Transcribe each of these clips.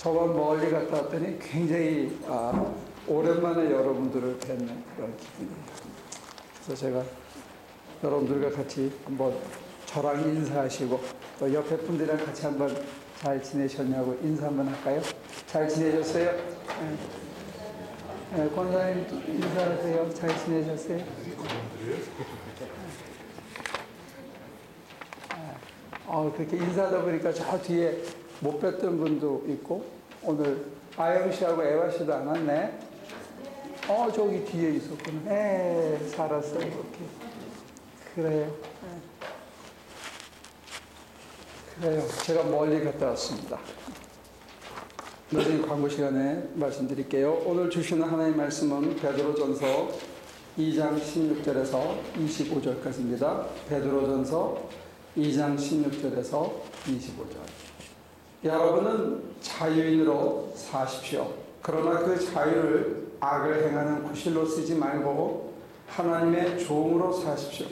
저번 멀리 갔다 왔더니 굉장히 오랜만에 여러분들을 뵙는 그런 기분이에요. 그래서 제가 여러분들과 같이 한번 저랑 인사하시고 또 옆에 분들이랑 같이 한번 잘 지내셨냐고 인사 한번 할까요? 잘 지내셨어요? 네, 권사님 인사하세요. 잘 지내셨어요? 그렇게 인사하다 보니까 저 뒤에 못 뵀던 분도 있고, 오늘 아영 씨하고 애화 씨도 안 왔네. 저기 뒤에 있었구나. 살았어요. 이렇게. 그래요. 그래요. 제가 멀리 갔다 왔습니다. 나중에 광고 시간에 말씀드릴게요. 오늘 주시는 하나님의 말씀은 베드로전서 2장 16절에서 25절까지입니다. 베드로전서 2장 16절에서 25절. 여러분은 자유인으로 사십시오. 그러나 그 자유를 악을 행하는 구실로 쓰지 말고 하나님의 종으로 사십시오.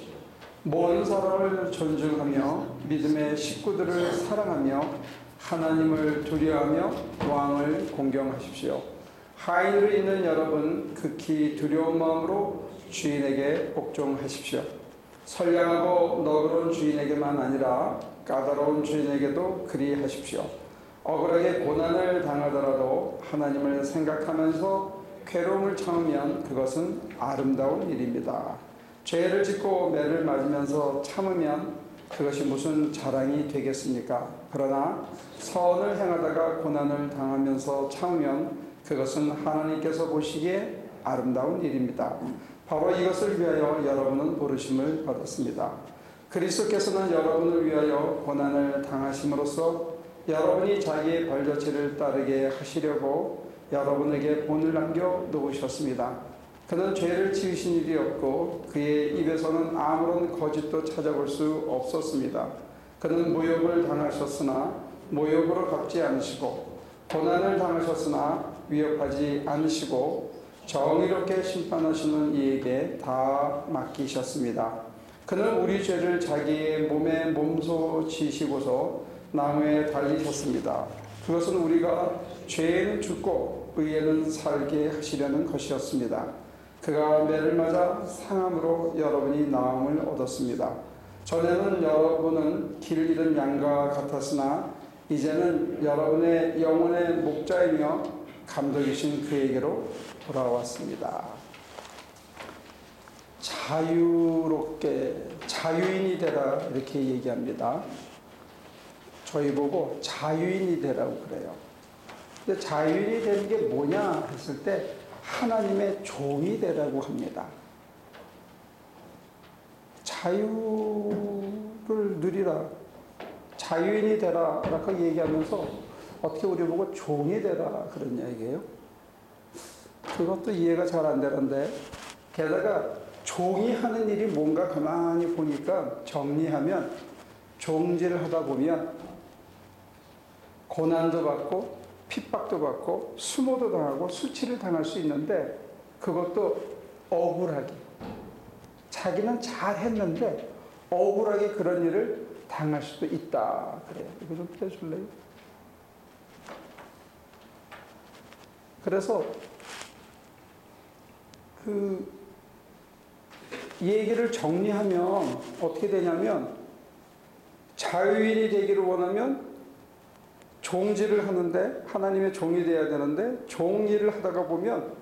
모든 사람을 존중하며 믿음의 식구들을 사랑하며 하나님을 두려워하며 왕을 공경하십시오. 하인으로 있는 여러분 극히 두려운 마음으로 주인에게 복종하십시오. 선량하고 너그러운 주인에게만 아니라 까다로운 주인에게도 그리하십시오. 억울하게 고난을 당하더라도 하나님을 생각하면서 괴로움을 참으면 그것은 아름다운 일입니다. 죄를 짓고 매를 맞으면서 참으면 그것이 무슨 자랑이 되겠습니까? 그러나 선을 행하다가 고난을 당하면서 참으면 그것은 하나님께서 보시기에 아름다운 일입니다. 바로 이것을 위하여 여러분은 부르심을 받았습니다. 그리스도께서는 여러분을 위하여 고난을 당하심으로써 여러분이 자기의 발자취를 따르게 하시려고 여러분에게 본을 남겨 놓으셨습니다. 그는 죄를 지으신 일이 없고 그의 입에서는 아무런 거짓도 찾아볼 수 없었습니다. 그는 모욕을 당하셨으나 모욕으로 갚지 않으시고 고난을 당하셨으나 위협하지 않으시고 정의롭게 심판하시는 이에게 다 맡기셨습니다. 그는 우리 죄를 자기의 몸에 몸소 지시고서 나무에 달리셨습니다. 그것은 우리가 죄에는 죽고 의에는 살게 하시려는 것이었습니다. 그가 매를 맞아 상함으로 여러분이 나음을 얻었습니다. 전에는 여러분은 길 잃은 양과 같았으나 이제는 여러분의 영혼의 목자이며 감독이신 그에게로 돌아왔습니다. 자유롭게 자유인이 되라 이렇게 얘기합니다. 저희 보고 자유인이 되라고 그래요. 근데 자유인이 되는 게 뭐냐 했을 때 하나님의 종이 되라고 합니다. 자유를 누리라, 자유인이 되라 라고 얘기하면서 어떻게 우리 보고 종이 되라 그런 얘기예요? 그것도 이해가 잘 안 되는데, 게다가 종이 하는 일이 뭔가 가만히 보니까 정리하면 종질을 하다 보면 고난도 받고 핍박도 받고 수모도 당하고 수치를 당할 수 있는데, 그것도 억울하게 자기는 잘했는데 억울하게 그런 일을 당할 수도 있다 그래요. 이거 좀 펴줄래요? 그래서 이 얘기를 정리하면 어떻게 되냐면, 자유인이 되기를 원하면 종질을 하는데 하나님의 종이 되어야 되는데 종일을 하다가 보면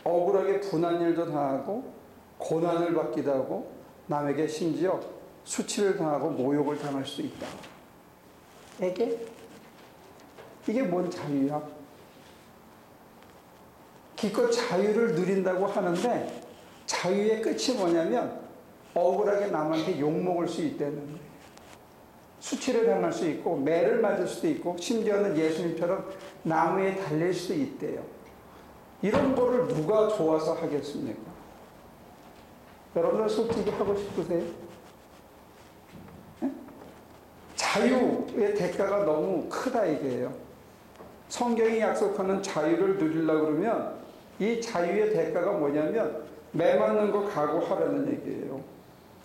억울하게 분한 일도 당하고 고난을 받기도 하고 남에게 심지어 수치를 당하고 모욕을 당할 수도 있다. 이게 뭔 자유야? 기껏 자유를 누린다고 하는데 자유의 끝이 뭐냐면 억울하게 남한테 욕먹을 수 있다는 거예요. 수치를 당할 수 있고 매를 맞을 수도 있고 심지어는 예수님처럼 나무에 달릴 수도 있대요. 이런 거를 누가 좋아서 하겠습니까? 여러분들 솔직히 하고 싶으세요? 네? 자유의 대가가 너무 크다 이게요. 성경이 약속하는 자유를 누리려고 그러면 이 자유의 대가가 뭐냐면 매 맞는 거 각오하라는 얘기예요.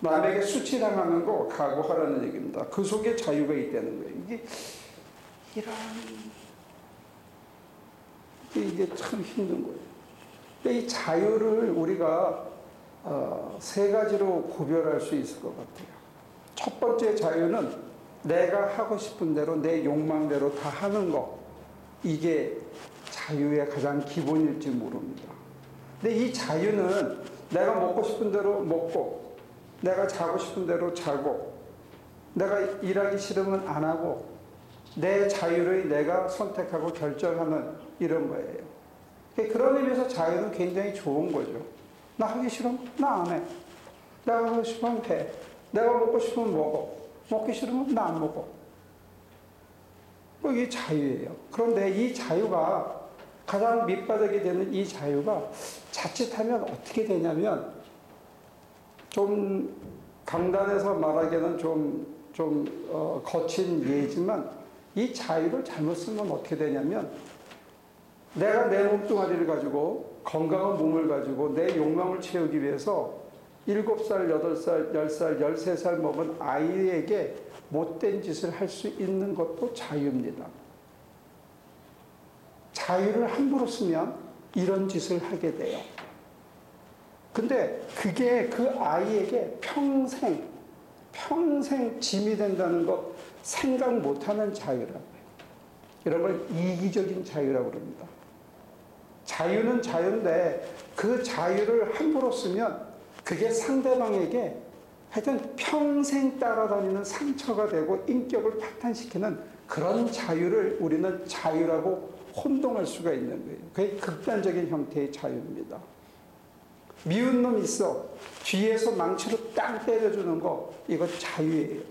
남에게 수치당하는 거 각오하라는 얘기입니다. 그 속에 자유가 있다는 거예요. 이게 이런 이게 참 힘든 거예요. 근데 이 자유를 우리가 세 가지로 구별할 수 있을 것 같아요. 첫 번째 자유는 내가 하고 싶은 대로 내 욕망대로 다 하는 거. 이게 자유의 가장 기본일지 모릅니다. 근데 이 자유는 내가 먹고 싶은 대로 먹고, 내가 자고 싶은 대로 자고, 내가 일하기 싫으면 안 하고, 내 자유를 내가 선택하고 결정하는 이런 거예요. 그런 의미에서 자유는 굉장히 좋은 거죠. 나 하기 싫으면 나 안 해. 내가 하고 싶으면 해. 내가 먹고 싶으면 먹어. 먹기 싫으면 나 안 먹어. 이게 자유예요. 그런데 이 자유가 가장 밑바닥이 되는 이 자유가 자칫하면 어떻게 되냐면 좀 강단에서 말하기에는 좀 거친 예지만 이 자유를 잘못 쓰면 어떻게 되냐면 내가 내 몸뚱아리를 가지고 건강한 몸을 가지고 내 욕망을 채우기 위해서 7살, 8살, 10살, 13살 먹은 아이에게 못된 짓을 할 수 있는 것도 자유입니다. 자유를 함부로 쓰면 이런 짓을 하게 돼요. 근데 그게 그 아이에게 평생 짐이 된다는 것 생각 못하는 자유라고요. 이런 걸 이기적인 자유라고 그럽니다. 자유는 자유인데 그 자유를 함부로 쓰면 그게 상대방에게 하여튼 평생 따라다니는 상처가 되고 인격을 파탄시키는 그런 자유를 우리는 자유라고 혼동할 수가 있는 거예요. 그게 극단적인 형태의 자유입니다. 미운 놈 있어. 뒤에서 망치로 땅 때려주는 거, 이거 자유예요.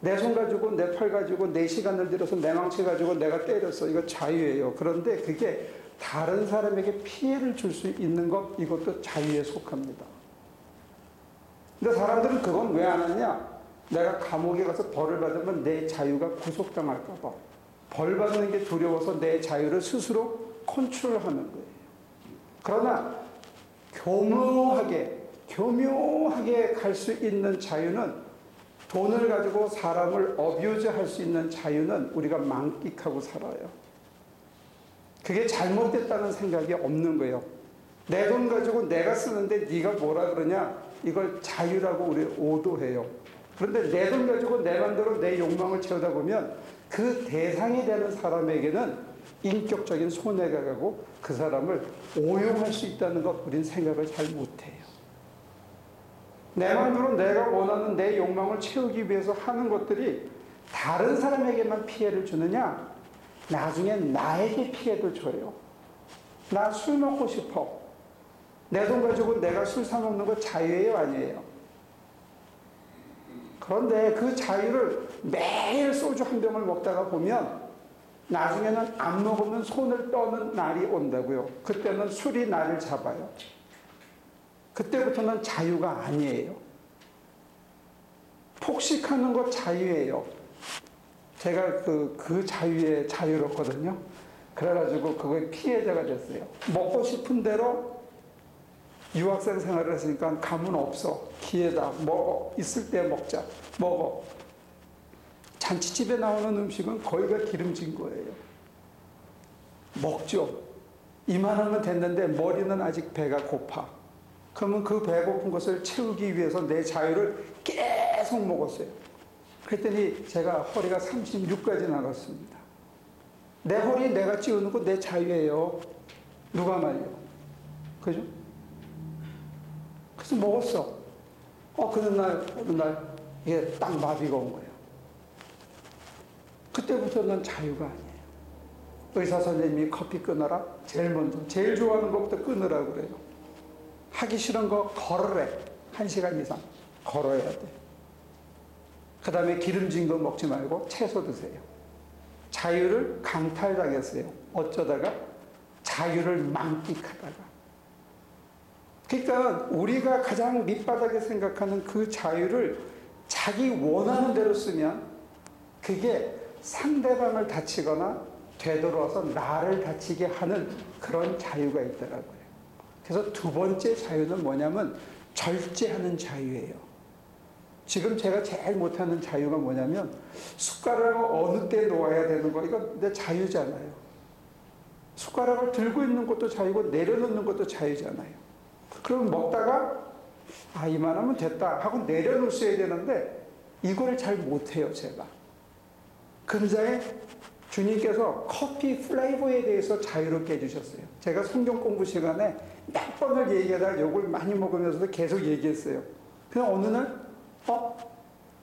내 손 가지고, 내 팔 가지고, 내 시간을 들여서 내 망치 가지고 내가 때렸어. 이거 자유예요. 그런데 그게 다른 사람에게 피해를 줄 수 있는 것, 이것도 자유에 속합니다. 근데 사람들은 그건 왜 안 하냐? 내가 감옥에 가서 벌을 받으면 내 자유가 구속당할까봐. 벌 받는 게 두려워서 내 자유를 스스로 컨트롤하는 거예요. 그러나 교묘하게 갈 수 있는 자유는, 돈을 가지고 사람을 어뷰즈 할 수 있는 자유는 우리가 만끽하고 살아요. 그게 잘못됐다는 생각이 없는 거예요. 내 돈 가지고 내가 쓰는데 네가 뭐라 그러냐? 이걸 자유라고 우리 오도해요. 그런데 내 돈 가지고 내 맘대로 내 욕망을 채우다 보면 그 대상이 되는 사람에게는 인격적인 손해가 가고 그 사람을 오용할 수 있다는 것, 우린 생각을 잘 못해요. 내 마음대로 내가 원하는 내 욕망을 채우기 위해서 하는 것들이 다른 사람에게만 피해를 주느냐? 나중에 나에게 피해도 줘요. 나 술 먹고 싶어. 내 돈 가지고 내가 술 사 먹는 거 자유예요, 아니에요? 그런데 그 자유를 매일 소주 한 병을 먹다가 보면 나중에는 안 먹으면 손을 떠는 날이 온다고요. 그때는 술이 나를 잡아요. 그때부터는 자유가 아니에요. 폭식하는 것 자유예요. 제가 그 자유에 자유롭거든요. 그래가지고 그거의 피해자가 됐어요. 먹고 싶은 대로 유학생 생활을 했으니까 가문 없어. 기회다. 먹어. 있을 때 먹자. 먹어. 잔치집에 나오는 음식은 거의가 기름진 거예요. 먹죠. 이만하면 됐는데 머리는 아직 배가 고파. 그러면 그 배고픈 것을 채우기 위해서 내 자유를 계속 먹었어요. 그랬더니 제가 허리가 36까지 나갔습니다. 내 허리 내가 찌우는 거 내 자유예요. 누가 말려. 그죠? 그래서 먹었어. 어느 날 이게 딱 마비가 온 거예요. 그때부터는 자유가 아니에요. 의사 선생님이 커피 끊어라. 제일 좋아하는 것부터 끊으라 그래요. 하기 싫은 거 걸으래. 1시간 이상 걸어야 돼. 그 다음에 기름진 거 먹지 말고 채소 드세요. 자유를 강탈당했어요. 어쩌다가? 자유를 만끽하다가. 그러니까 우리가 가장 밑바닥에 생각하는 그 자유를 자기 원하는 대로 쓰면 그게 상대방을 다치거나 되돌아서 나를 다치게 하는 그런 자유가 있더라고요. 그래서 두 번째 자유는 뭐냐면 절제하는 자유예요. 지금 제가 제일 못하는 자유가 뭐냐면 숟가락을 어느 때 놓아야 되는 거, 이거 내 자유잖아요. 숟가락을 들고 있는 것도 자유고 내려놓는 것도 자유잖아요. 그럼 먹다가 이만하면 됐다 하고 내려놓으셔야 되는데 이걸 잘 못해요, 제가. 근자에 주님께서 커피 플레이버에 대해서 자유롭게 해주셨어요. 제가 성경 공부 시간에 몇 번을 얘기하다가 욕을 많이 먹으면서도 계속 얘기했어요. 그냥 어느 날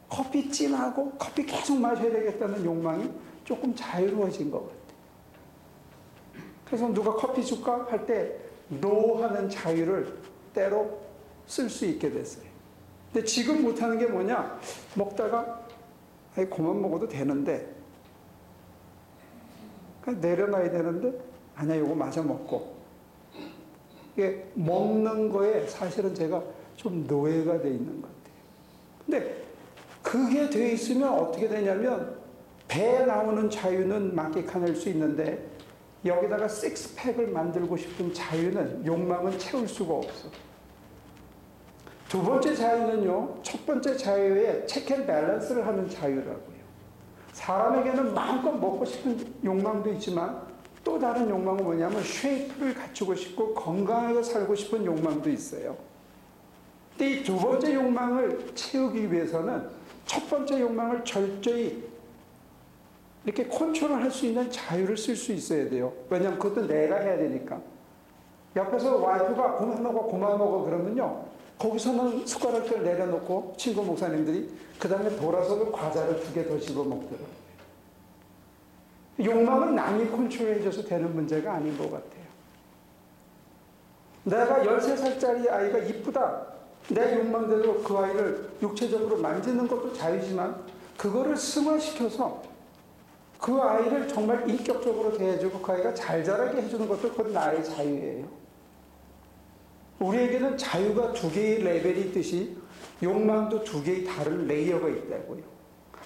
커피 찜하고 커피 계속 마셔야 되겠다는 욕망이 조금 자유로워진 것 같아요. 그래서 누가 커피 줄까? 할 때 노 하는 자유를 때로 쓸 수 있게 됐어요. 근데 지금 못하는 게 뭐냐? 먹다가 그만 먹어도 되는데 내려놔야 되는데 아니야, 이거 마저 먹고. 이게 먹는 거에 사실은 제가 좀 노예가 돼 있는 것 같아요. 근데 그게 돼 있으면 어떻게 되냐면 배에 나오는 자유는 만끽할 수 있는데 여기다가 식스팩을 만들고 싶은 자유는, 욕망은 채울 수가 없어. 두 번째 자유는요, 첫 번째 자유에 체크 앤 밸런스를 하는 자유라고요. 사람에게는 마음껏 먹고 싶은 욕망도 있지만 또 다른 욕망은 뭐냐면 쉐이프를 갖추고 싶고 건강하게 살고 싶은 욕망도 있어요. 근데 이 두 번째 욕망을 채우기 위해서는 첫 번째 욕망을 철저히 이렇게 컨트롤할 수 있는 자유를 쓸 수 있어야 돼요. 왜냐하면 그것도 내가 해야 되니까. 옆에서 와이프가 그만 먹어 그러면요, 거기서는 숟가락을 내려놓고 친구 목사님들이 그 다음에 돌아서도 과자를 2개 더 집어 먹더라고요. 욕망은 남이 컨트롤해줘서 되는 문제가 아닌 것 같아요. 내가 13살짜리 아이가 이쁘다, 내 욕망대로 그 아이를 육체적으로 만지는 것도 자유지만 그거를 승화시켜서 그 아이를 정말 인격적으로 대해주고 그 아이가 잘 자라게 해주는 것도 그건 나의 자유예요. 우리에게는 자유가 2개의 레벨이 있듯이 욕망도 2개의 다른 레이어가 있다고요.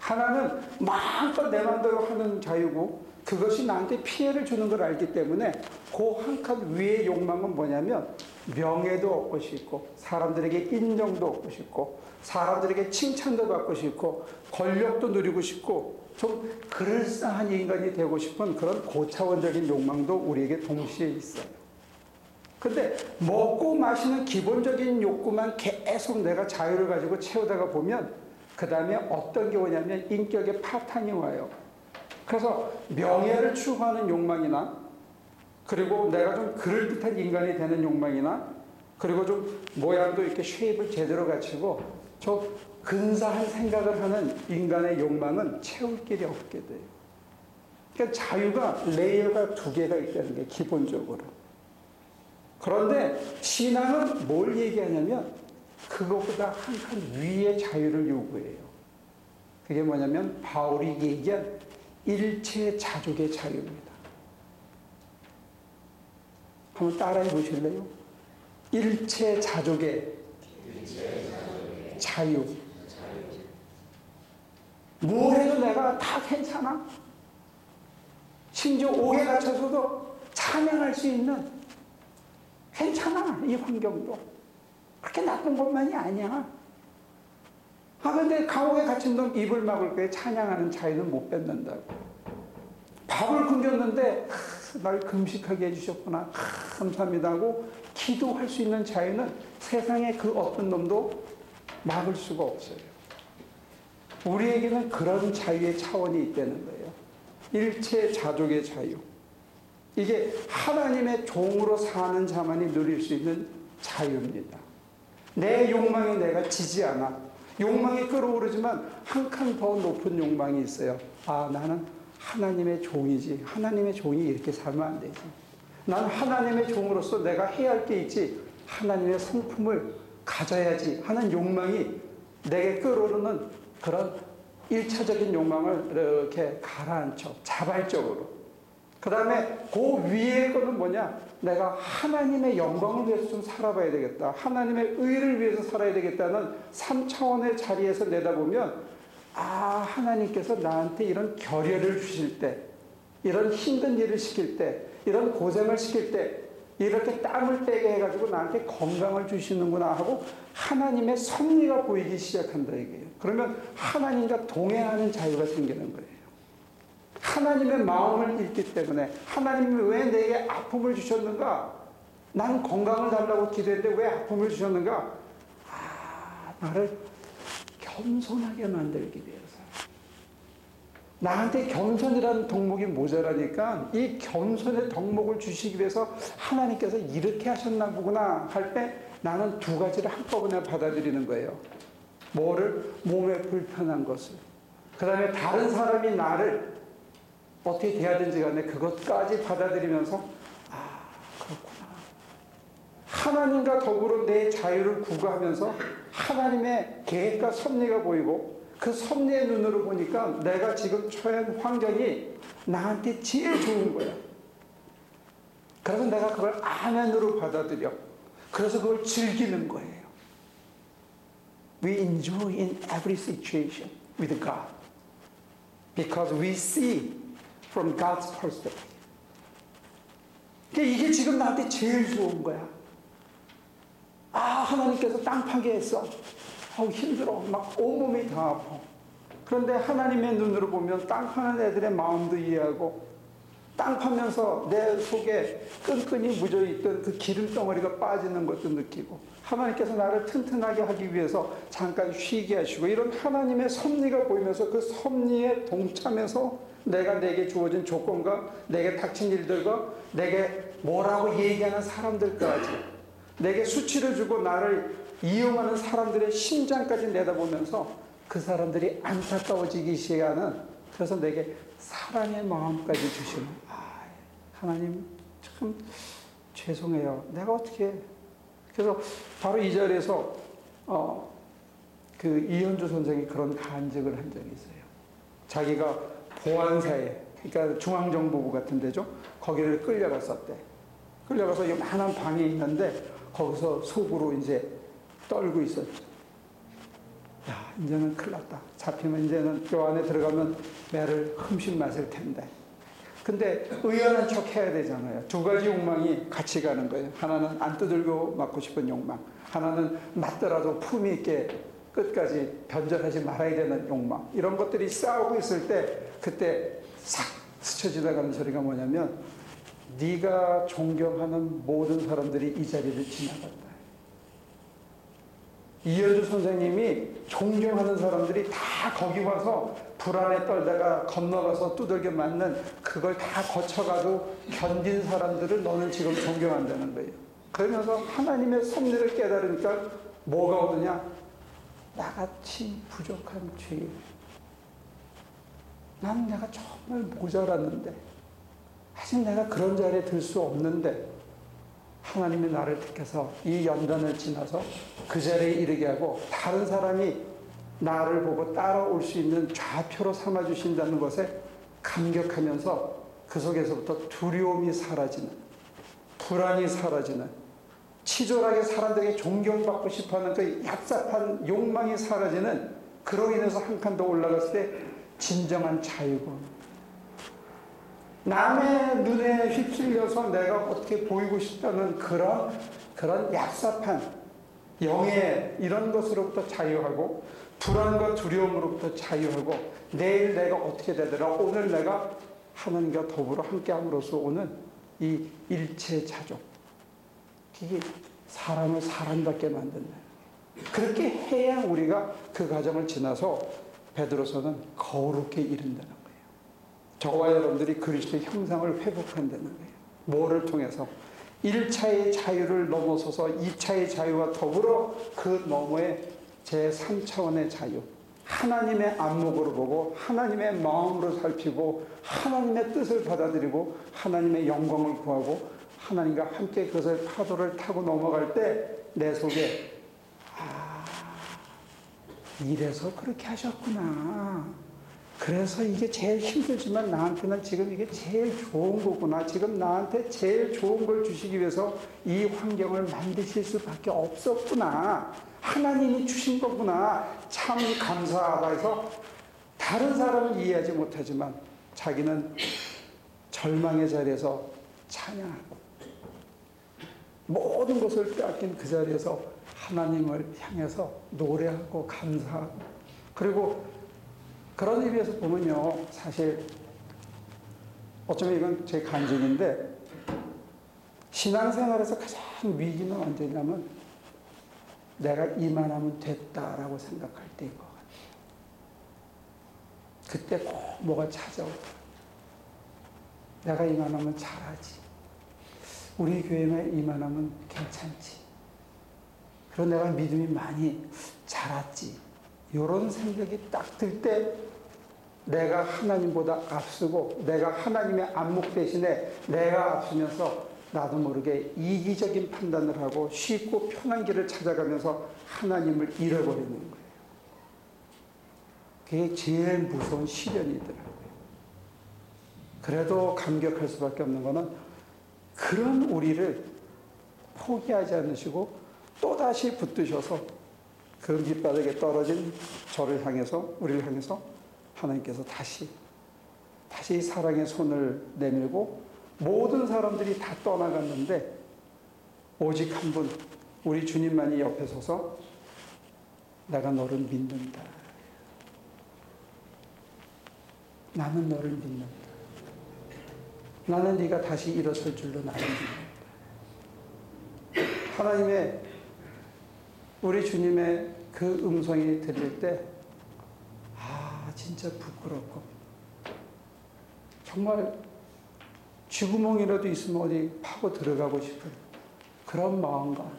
하나는 마음껏 내 마음대로 하는 자유고 그것이 나한테 피해를 주는 걸 알기 때문에 그 한 칸 위의 욕망은 뭐냐면 명예도 얻고 싶고 사람들에게 인정도 얻고 싶고 사람들에게 칭찬도 받고 싶고 권력도 누리고 싶고 좀 그럴싸한 인간이 되고 싶은 그런 고차원적인 욕망도 우리에게 동시에 있어요. 근데 먹고 마시는 기본적인 욕구만 계속 내가 자유를 가지고 채우다가 보면 그 다음에 어떤 게 오냐면 인격의 파탄이 와요. 그래서 명예를 추구하는 욕망이나 그리고 내가 좀 그럴듯한 인간이 되는 욕망이나 그리고 좀 모양도 이렇게 쉐입을 제대로 갖추고 좀 근사한 생각을 하는 인간의 욕망은 채울 길이 없게 돼요. 그러니까 자유가 레이어가 2개가 있다는 게 기본적으로. 그런데 신앙은 뭘 얘기하냐면 그것보다 한 칸 위의 자유를 요구해요. 그게 뭐냐면 바울이 얘기한 일체 자족의 자유입니다. 한번 따라해 보실래요? 일체 자족의 자유. 뭘 해도 내가 다 괜찮아. 심지어 옥에 갇혀서도 찬양할 수 있는, 괜찮아, 이 환경도. 그렇게 나쁜 것만이 아니야. 근데 감옥에 갇힌 놈 입을 막을 거에 찬양하는 자유는 못 뺏는다고. 밥을 굶겼는데 날 금식하게 해주셨구나, 감사합니다 하고 기도할 수 있는 자유는 세상에 그 어떤 놈도 막을 수가 없어요. 우리에게는 그런 자유의 차원이 있다는 거예요. 일체 자족의 자유. 이게 하나님의 종으로 사는 자만이 누릴 수 있는 자유입니다. 내 욕망에 내가 지지 않아. 욕망이 끌어오르지만 한 칸 더 높은 욕망이 있어요. 나는 하나님의 종이지. 하나님의 종이 이렇게 살면 안 되지. 난 하나님의 종으로서 내가 해야 할 게 있지. 하나님의 성품을 가져야지 하는 욕망이 내게 끌어오르는 그런 1차적인 욕망을 이렇게 가라앉혀. 자발적으로. 그 다음에 그 위에 거는 뭐냐? 내가 하나님의 영광을 위해서 좀 살아봐야 되겠다. 하나님의 의를 위해서 살아야 되겠다는 3차원의 자리에서 내다보면 하나님께서 나한테 이런 결여를 주실 때, 이런 힘든 일을 시킬 때, 이런 고생을 시킬 때 이렇게 땀을 빼게 해가지고 나한테 건강을 주시는구나 하고 하나님의 섭리가 보이기 시작한다 이거예요. 그러면 하나님과 동행하는 자유가 생기는 거예요. 하나님의 마음을 읽기 때문에 하나님이 왜 내게 아픔을 주셨는가? 나는 건강을 달라고 기도했는데 왜 아픔을 주셨는가? 나를 겸손하게 만들기 위해서. 나한테 겸손이라는 덕목이 모자라니까 이 겸손의 덕목을 주시기 위해서 하나님께서 이렇게 하셨나 보구나 할 때 나는 두 가지를 한꺼번에 받아들이는 거예요. 뭐를? 몸에 불편한 것을. 그 다음에 다른 사람이 나를 어떻게 대하든지 간에 그것까지 받아들이면서 그렇구나. 하나님과 더불어 내 자유를 구가하면서 하나님의 계획과 섭리가 보이고 그 섭리의 눈으로 보니까 내가 지금 처한 환경이 나한테 제일 좋은 거야. 그래서 내가 그걸 아멘으로 받아들여. 그래서 그걸 즐기는 거예요. We enjoy in every situation with God. Because we see from God's perspective. 이게 지금 나한테 제일 좋은 거야. 하나님께서 땅 파괴했어. 힘들어. 막 온몸이 다 아파. 그런데 하나님의 눈으로 보면 땅 파는 애들의 마음도 이해하고 땅 파면서 내 속에 끈끈이 묻어있던 그 기름덩어리가 빠지는 것도 느끼고 하나님께서 나를 튼튼하게 하기 위해서 잠깐 쉬게 하시고 이런 하나님의 섭리가 보이면서 그 섭리에 동참해서 내게 주어진 조건과 내게 닥친 일들과 내게 뭐라고 얘기하는 사람들까지 내게 수치를 주고 나를 이용하는 사람들의 심장까지 내다보면서 그 사람들이 안타까워지기 시작하는 그래서 내게 사랑의 마음까지 주시는 하나님 참 죄송해요. 내가 어떻게 그래서 바로 이 자리에서 그 이현주 선생이 그런 간증을 한 적이 있어요. 자기가 보안사에 그러니까 중앙정보부 같은 데죠. 거기를 끌려갔었대. 끌려가서 요만한 방에 있는데 거기서 속으로 이제 떨고 있었죠. 이제는 큰일 났다. 잡히면 이제는 요 안에 들어가면 매를 흠씬 맞을 텐데. 근데 의연한 척 해야 되잖아요. 두 가지 욕망이 같이 가는 거예요. 하나는 안 두들겨 맞고 싶은 욕망. 하나는 맞더라도 품위 있게 끝까지 변절하지 말아야 되는 욕망. 이런 것들이 싸우고 있을 때 그때 싹 스쳐 지나가는 소리가 뭐냐면 네가 존경하는 모든 사람들이 이 자리를 지나갔다. 이현주 선생님이 존경하는 사람들이 다 거기 와서 불안에 떨다가 건너가서 두들겨 맞는 그걸 다 거쳐가도 견딘 사람들을 너는 지금 존경한다는 거예요. 그러면서 하나님의 섭리를 깨달으니까 뭐가 오느냐? 나같이 부족한 죄인. 난 내가 정말 모자랐는데 사실 내가 그런 자리에 들 수 없는데 하나님이 나를 택해서 이 연단을 지나서 그 자리에 이르게 하고 다른 사람이 나를 보고 따라올 수 있는 좌표로 삼아주신다는 것에 감격하면서 그 속에서부터 두려움이 사라지는, 불안이 사라지는, 치졸하게 사람들에게 존경받고 싶어하는 그 얍삽한 욕망이 사라지는 그로 인해서 한 칸 더 올라갔을 때 진정한 자유고 남의 눈에 휩쓸려서 내가 어떻게 보이고 싶다는 그런 얍삽한 영의 이런 것으로부터 자유하고 불안과 두려움으로부터 자유하고 내일 내가 어떻게 되더라 오늘 내가 하나님과 더불어 함께함으로써 오는 이 일체자족 이게 사람을 사람답게 만든다. 그렇게 해야 우리가 그 과정을 지나서 베드로서는 거룩에 이른다는 거예요. 저와 여러분들이 그리스도의 형상을 회복한다는 거예요. 뭐를 통해서? 1차의 자유를 넘어서서 2차의 자유와 더불어 그 너머의 제3차원의 자유. 하나님의 안목으로 보고 하나님의 마음으로 살피고 하나님의 뜻을 받아들이고 하나님의 영광을 구하고 하나님과 함께 그것을 파도를 타고 넘어갈 때 내 속에 이래서 그렇게 하셨구나. 그래서 이게 제일 힘들지만 나한테는 지금 이게 제일 좋은 거구나. 지금 나한테 제일 좋은 걸 주시기 위해서 이 환경을 만드실 수밖에 없었구나. 하나님이 주신 거구나. 참 감사하다 해서 다른 사람은 이해하지 못하지만 자기는 절망의 자리에서 찬양하고 모든 것을 빼앗긴 그 자리에서 하나님을 향해서 노래하고 감사하고 그리고 그런 의미에서 보면요. 사실 어쩌면 이건 제 간증인데, 신앙생활에서 가장 위기는 언제냐면 내가 이만하면 됐다라고 생각할 때인 것 같아요. 그때 꼭 뭐가 찾아오더라고요. 내가 이만하면 잘하지. 우리 교회만 이만하면 괜찮지. 그리고 내가 믿음이 많이 자랐지. 이런 생각이 딱 들 때 내가 하나님보다 앞서고 내가 하나님의 안목 대신에 내가 앞서면서 나도 모르게 이기적인 판단을 하고 쉽고 편한 길을 찾아가면서 하나님을 잃어버리는 거예요. 그게 제일 무서운 시련이더라고요. 그래도 감격할 수밖에 없는 거는 그런 우리를 포기하지 않으시고 또다시 붙드셔서 그 밑바닥에 떨어진 저를 향해서, 우리를 향해서 하나님께서 다시 사랑의 손을 내밀고 모든 사람들이 다 떠나갔는데 오직 한 분, 우리 주님만이 옆에 서서 내가 너를 믿는다. 나는 너를 믿는다. 나는 네가 다시 일어설 줄로 나를 믿는다. 하나님의, 우리 주님의 그 음성이 들릴 때 진짜 부끄럽고 정말 쥐구멍이라도 있으면 어디 파고 들어가고 싶은 그런 마음과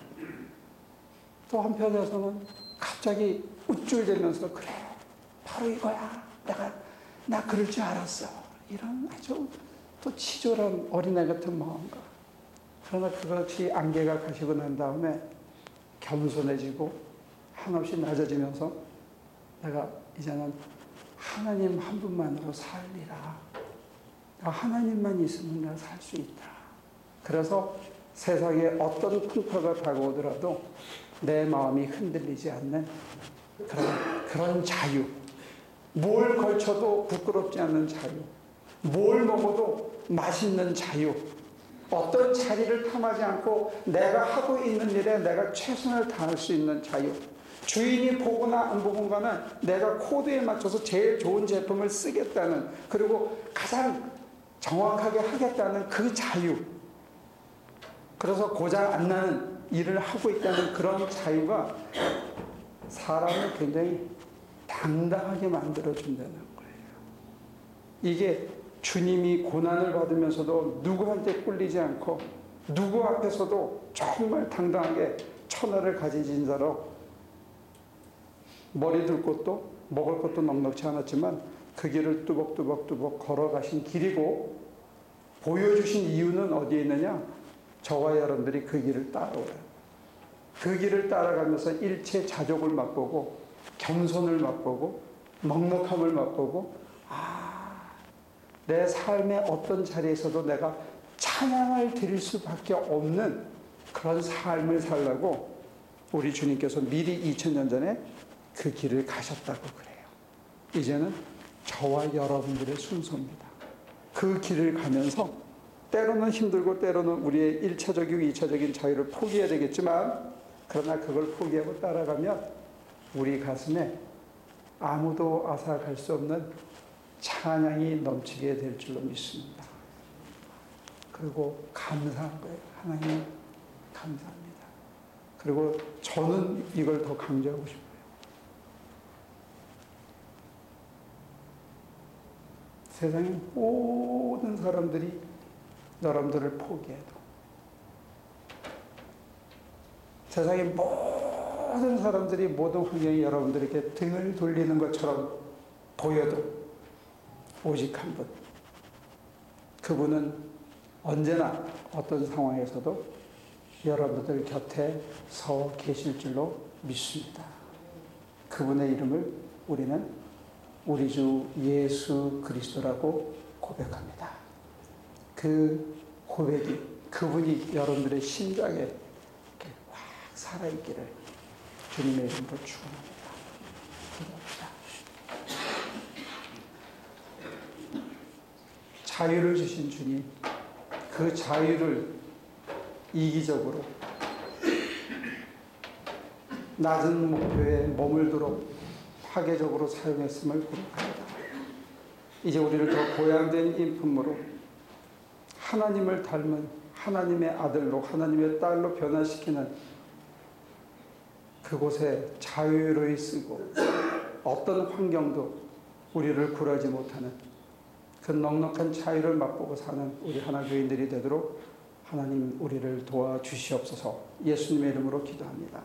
또 한편에서는 갑자기 우쭐대면서 그래 바로 이거야 나 그럴 줄 알았어 이런 아주 또 치졸한 어린애 같은 마음과 그러나 그것이 안개가 가시고 난 다음에 겸손해지고 한없이 낮아지면서 내가 이제는 하나님 한 분만으로 살리라. 하나님만 있으면 내가 살 수 있다. 그래서 세상에 어떤 풍파가 다가오더라도 내 마음이 흔들리지 않는 그런 자유. 뭘 걸쳐도 부끄럽지 않는 자유. 뭘 먹어도 맛있는 자유. 어떤 자리를 탐하지 않고 내가 하고 있는 일에 내가 최선을 다할 수 있는 자유. 주인이 보거나 안 보거나는 내가 코드에 맞춰서 제일 좋은 제품을 쓰겠다는, 그리고 가장 정확하게 하겠다는 그 자유. 그래서 고장 안 나는 일을 하고 있다는 그런 자유가 사람을 굉장히 당당하게 만들어준다는 거예요. 이게 주님이 고난을 받으면서도 누구한테 꿀리지 않고 누구 앞에서도 정말 당당하게 천하를 가지신 자로 머리 둘 곳도 먹을 것도 넉넉지 않았지만 그 길을 뚜벅뚜벅 걸어가신 길이고, 보여주신 이유는 어디에 있느냐? 저와 여러분들이 그 길을 따라오라. 그 길을 따라가면서 일체 자족을 맛보고 겸손을 맛보고 넉넉함을 맛보고 내 삶의 어떤 자리에서도 내가 찬양을 드릴 수밖에 없는 그런 삶을 살라고 우리 주님께서 미리 2000년 전에 그 길을 가셨다고 그래요. 이제는 저와 여러분들의 순서입니다. 그 길을 가면서 때로는 힘들고 때로는 우리의 1차적이고 2차적인 자유를 포기해야 되겠지만, 그러나 그걸 포기하고 따라가면 우리 가슴에 아무도 앗아갈 수 없는 찬양이 넘치게 될 줄로 믿습니다. 그리고 감사한 거예요. 하나님 감사합니다. 그리고 저는 이걸 더 강조하고 싶어요. 세상의 모든 사람들이 여러분들을 포기해도, 세상의 모든 사람들이 모든 환경이 여러분들에게 등을 돌리는 것처럼 보여도 오직 한 분, 그분은 언제나 어떤 상황에서도 여러분들 곁에 서 계실 줄로 믿습니다. 그분의 이름을 우리는 우리 주 예수 그리스도라고 고백합니다. 그 고백이, 그분이 여러분들의 심장에 이렇게 확 살아있기를 주님의 이름으로 축원합니다. 기도합니다. 자유를 주신 주님, 그 자유를 이기적으로 낮은 목표에 머물도록 파괴적으로 사용했음을 고백합니다. 이제 우리를 더 보양된 인품으로 하나님을 닮은 하나님의 아들로 하나님의 딸로 변화시키는 그곳에 자유로이 쓰고 어떤 환경도 우리를 굴하지 못하는 그 넉넉한 자유를 맛보고 사는 우리 하나교인들이 되도록 하나님 우리를 도와주시옵소서. 예수님의 이름으로 기도합니다.